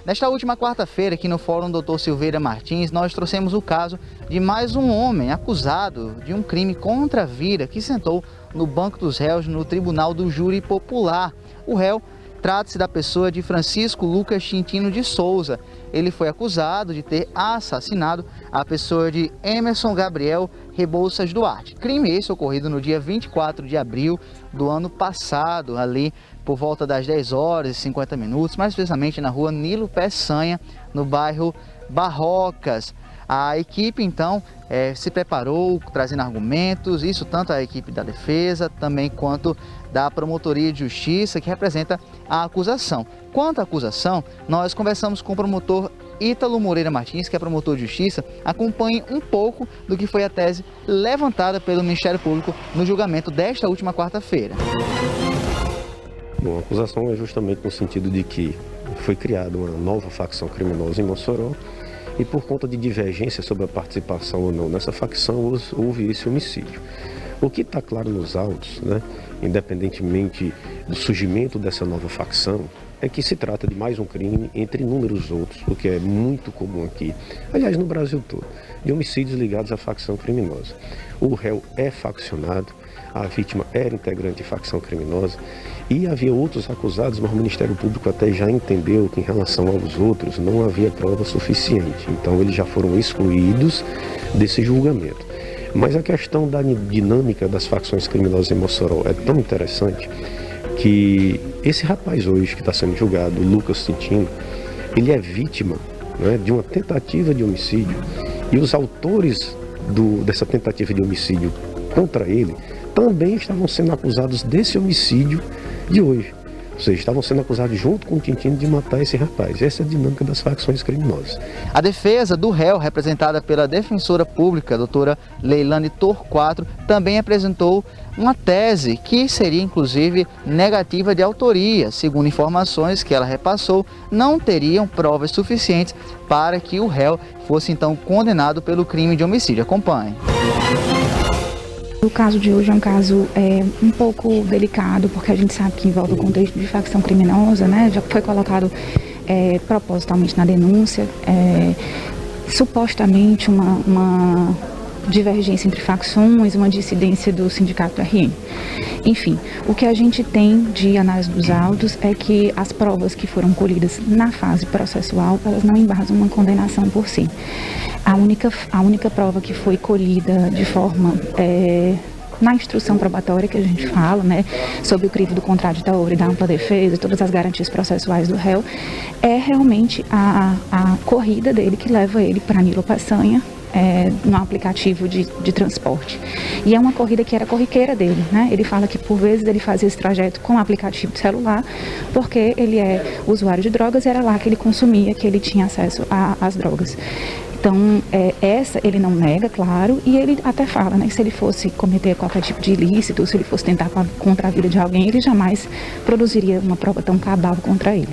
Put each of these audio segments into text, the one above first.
Nesta última quarta-feira, aqui no Fórum Dr. Silveira Martins, nós trouxemos o caso de mais um homem acusado de um crime contra a vida que sentou no banco dos réus no Tribunal do Júri Popular. O réu trata-se da pessoa de Francisco Lucas Quintino de Souza. Ele foi acusado de ter assassinado a pessoa de Emerson Gabriel Rebouças Duarte. Crime esse ocorrido no dia 24 de abril do ano passado, ali por volta das 10 horas e 50 minutos, mais precisamente na rua Nilo Peçanha, no bairro Barrocas. A equipe, então, se preparou, trazendo argumentos, isso tanto a equipe da defesa, também quanto da Promotoria de Justiça, que representa a acusação. Quanto à acusação, nós conversamos com o promotor Ítalo Moreira Martins, que é promotor de Justiça. Acompanhe um pouco do que foi a tese levantada pelo Ministério Público no julgamento desta última quarta-feira. Bom, a acusação é justamente no sentido de que foi criada uma nova facção criminosa em Mossoró e por conta de divergência sobre a participação ou não nessa facção houve esse homicídio. O que está claro nos autos, independentemente do surgimento dessa nova facção, é que se trata de mais um crime entre inúmeros outros, o que é muito comum aqui, aliás no Brasil todo, de homicídios ligados à facção criminosa. O réu é faccionado, a vítima era integrante de facção criminosa e havia outros acusados, mas o Ministério Público até já entendeu que em relação aos outros não havia prova suficiente, então eles já foram excluídos desse julgamento. Mas a questão da dinâmica das facções criminosas em Mossoró é tão interessante que esse rapaz hoje que está sendo julgado, Lucas Quintino, ele é vítima de uma tentativa de homicídio e os autores dessa tentativa de homicídio contra ele também estavam sendo acusados desse homicídio de hoje. Ou seja, estavam sendo acusados junto com o Quintino de matar esse rapaz. Essa é a dinâmica das facções criminosas. A defesa do réu, representada pela defensora pública, a doutora Leilane Torquato, também apresentou uma tese que seria inclusive negativa de autoria. Segundo informações que ela repassou, não teriam provas suficientes para que o réu fosse então condenado pelo crime de homicídio. Acompanhe. O caso de hoje é um caso um pouco delicado, porque a gente sabe que envolve o contexto de facção criminosa, já foi colocado propositalmente na denúncia, supostamente uma divergência entre facções, uma dissidência do sindicato RN. Enfim, o que a gente tem de análise dos autos é que as provas que foram colhidas na fase processual, elas não embasam uma condenação por si. A única prova que foi colhida de forma na instrução probatória que a gente fala, sobre o crivo do contraditório, da ampla defesa, todas as garantias processuais do réu, é realmente a corrida dele que leva ele para Nilo Peçanha, no aplicativo de transporte. E é uma corrida que era corriqueira dele, Ele fala que por vezes ele fazia esse trajeto com o aplicativo de celular, porque ele é usuário de drogas e era lá que ele consumia, que ele tinha acesso às drogas. Então, essa ele não nega, claro, e ele até fala, que se ele fosse cometer qualquer tipo de ilícito, se ele fosse tentar contra a vida de alguém, ele jamais produziria uma prova tão cabal contra ele.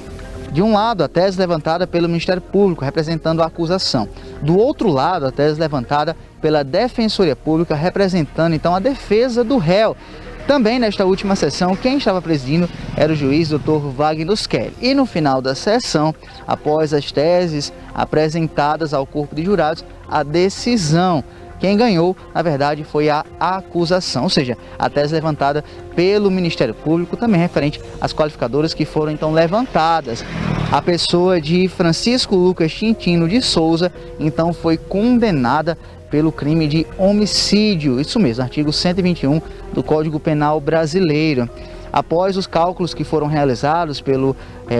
De um lado, a tese levantada pelo Ministério Público, representando a acusação. Do outro lado, a tese levantada pela Defensoria Pública, representando então a defesa do réu. Também nesta última sessão, quem estava presidindo era o juiz Dr. Wagner Kelly. E no final da sessão, após as teses apresentadas ao corpo de jurados, a decisão. Quem ganhou, na verdade, foi a acusação, ou seja, a tese levantada pelo Ministério Público, também referente às qualificadoras que foram então levantadas. A pessoa de Francisco Lucas Quintino de Souza, então, foi condenada pelo crime de homicídio, isso mesmo, artigo 121 do Código Penal Brasileiro. Após os cálculos que foram realizados pelo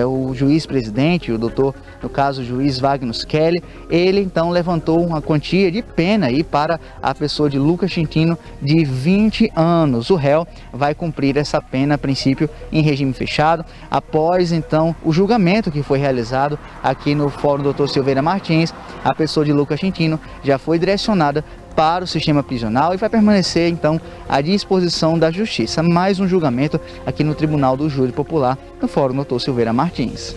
o juiz-presidente, o doutor, no caso, o juiz Wagner Kelly, ele então levantou uma quantia de pena aí para a pessoa de Lucas Quintino de 20 anos. O réu vai cumprir essa pena, a princípio, em regime fechado. Após então o julgamento que foi realizado aqui no Fórum Dr. Silveira Martins, a pessoa de Lucas Quintino já foi direcionada para o sistema prisional e vai permanecer então à disposição da Justiça. Mais um julgamento aqui no Tribunal do Júri Popular, no Fórum Dr. Silveira Martins.